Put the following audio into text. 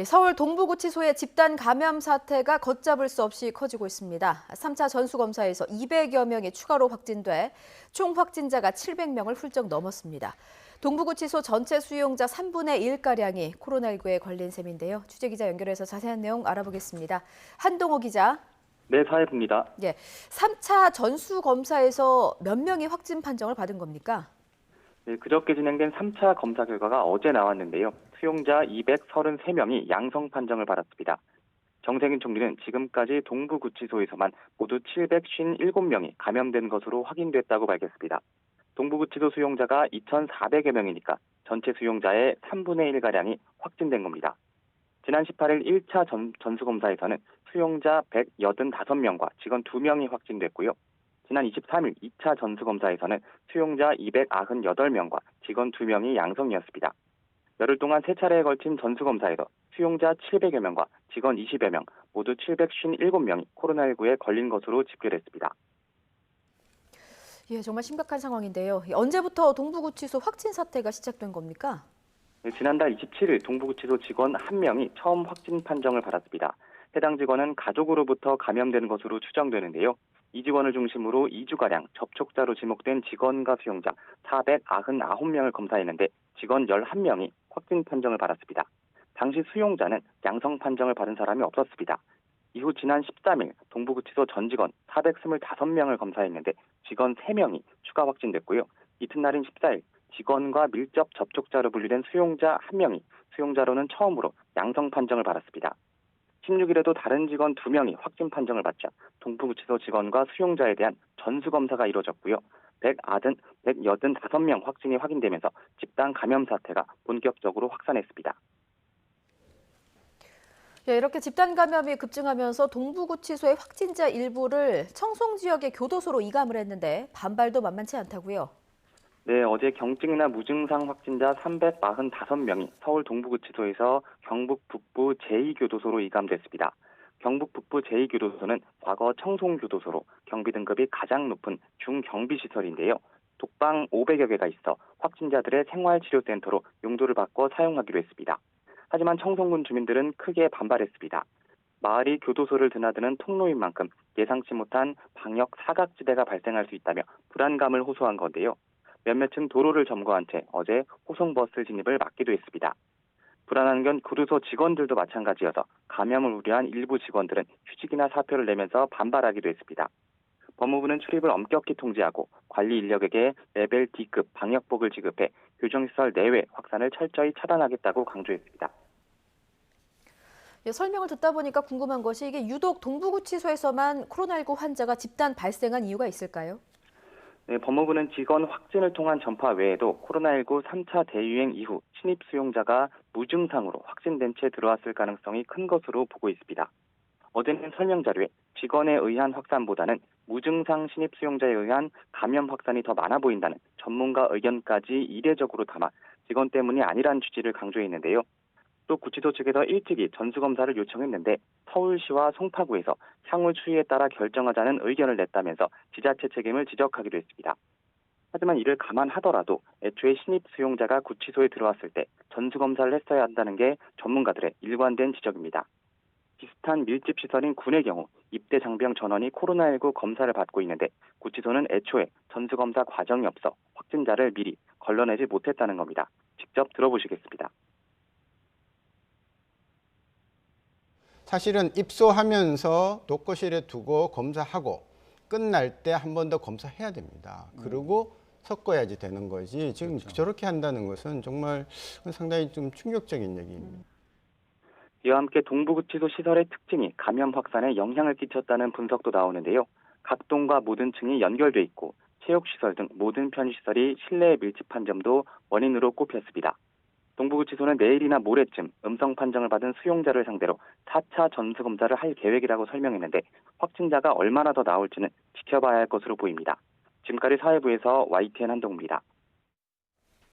서울 동부구치소의 집단 감염 사태가 걷잡을 수 없이 커지고 있습니다. 3차 전수검사에서 200여 명이 추가로 확진돼 총 확진자가 700명을 훌쩍 넘었습니다. 동부구치소 전체 수용자 3분의 1가량이 코로나19에 걸린 셈인데요. 취재기자 연결해서 자세한 내용 알아보겠습니다. 한동호 기자. 네, 사회부입니다. 3차 전수검사에서 몇 명이 확진 판정을 받은 겁니까? 네, 그저께 진행된 3차 검사 결과가 어제 나왔는데요. 수용자 233명이 양성 판정을 받았습니다. 정세균 총리는 지금까지 동부구치소에서만 모두 757명이 감염된 것으로 확인됐다고 밝혔습니다. 동부구치소 수용자가 2,400여 명이니까 전체 수용자의 3분의 1가량이 확진된 겁니다. 지난 18일 1차 전수검사에서는 수용자 185명과 직원 2명이 확진됐고요. 지난 23일 2차 전수검사에서는 수용자 298명과 직원 2명이 양성이었습니다. 열흘 동안 3차례에 걸친 전수검사에서 수용자 700여 명과 직원 20여 명, 모두 757명이 코로나19에 걸린 것으로 집계됐습니다. 정말 심각한 상황인데요. 언제부터 동부구치소 확진 사태가 시작된 겁니까? 지난달 27일 동부구치소 직원 1명이 처음 확진 판정을 받았습니다. 해당 직원은 가족으로부터 감염된 것으로 추정되는데요. 이 직원을 중심으로 2주가량 접촉자로 지목된 직원과 수용자 499명을 검사했는데 직원 11명이 확진 판정을 받았습니다. 당시 수용자는 양성 판정을 받은 사람이 없었습니다. 이후 지난 13일 동부구치소 전 직원 425명을 검사했는데 직원 3명이 추가 확진됐고요. 이튿날인 14일 직원과 밀접 접촉자로 분류된 수용자 1명이 수용자로는 처음으로 양성 판정을 받았습니다. 16일에도 다른 직원 2명이 확진 판정을 받자 동부구치소 직원과 수용자에 대한 전수검사가 이루어졌고요. 185명 확진이 확인되면서 집단 감염 사태가 본격적으로 확산했습니다. 이렇게 집단 감염이 급증하면서 동부구치소의 확진자 일부를 청송 지역의 교도소로 이감을 했는데 반발도 만만치 않다고요. 네, 어제 경증이나 무증상 확진자 345명이 서울 동부구치소에서 경북 북부 제2교도소로 이감됐습니다. 경북 북부 제2교도소는 과거 청송교도소로 경비 등급이 가장 높은 중경비시설인데요. 독방 500여 개가 있어 확진자들의 생활치료센터로 용도를 바꿔 사용하기로 했습니다. 하지만 청송군 주민들은 크게 반발했습니다. 마을이 교도소를 드나드는 통로인 만큼 예상치 못한 방역 사각지대가 발생할 수 있다며 불안감을 호소한 건데요. 몇몇은 도로를 점거한 채 어제 호송버스 진입을 막기도 했습니다. 불안한 건 교도소 직원들도 마찬가지여서 감염을 우려한 일부 직원들은 휴직이나 사표를 내면서 반발하기도 했습니다. 법무부는 출입을 엄격히 통제하고 관리 인력에게 레벨 D급 방역복을 지급해 교정시설 내외 확산을 철저히 차단하겠다고 강조했습니다. 설명을 듣다 보니까 궁금한 것이 이게 유독 동부구치소에서만 코로나19 환자가 집단 발생한 이유가 있을까요? 네, 법무부는 직원 확진을 통한 전파 외에도 코로나19 3차 대유행 이후 신입 수용자가 무증상으로 확진된 채 들어왔을 가능성이 큰 것으로 보고 있습니다. 어제는 설명 자료에 직원에 의한 확산보다는 무증상 신입 수용자에 의한 감염 확산이 더 많아 보인다는 전문가 의견까지 이례적으로 담아 직원 때문이 아니란 취지를 강조했는데요. 또 구치소 측에서 일찍이 전수검사를 요청했는데 서울시와 송파구에서 향후 추이에 따라 결정하자는 의견을 냈다면서 지자체 책임을 지적하기도 했습니다. 하지만 이를 감안하더라도 애초에 신입 수용자가 구치소에 들어왔을 때 전수검사를 했어야 한다는 게 전문가들의 일관된 지적입니다. 비슷한 밀집시설인 군의 경우 입대 장병 전원이 코로나19 검사를 받고 있는데 구치소는 애초에 전수검사 과정이 없어 확진자를 미리 걸러내지 못했다는 겁니다. 직접 들어보시겠습니다. 사실은 입소하면서 독거실에 두고 검사하고 끝날 때 한 번 더 검사해야 됩니다. 그리고 섞어야지 되는 거지. 지금 그렇죠. 저렇게 한다는 것은 정말 상당히 좀 충격적인 얘기입니다. 이와 함께 동부구치소 시설의 특징이 감염 확산에 영향을 끼쳤다는 분석도 나오는데요. 각 동과 모든 층이 연결돼 있고 체육시설 등 모든 편의시설이 실내에 밀집한 점도 원인으로 꼽혔습니다. 동부구치소는 내일이나 모레쯤 음성 판정을 받은 수용자를 상대로 4차 전수검사를 할 계획이라고 설명했는데 확진자가 얼마나 더 나올지는 지켜봐야 할 것으로 보입니다. 지금까지 사회부에서 YTN 한동우입니다.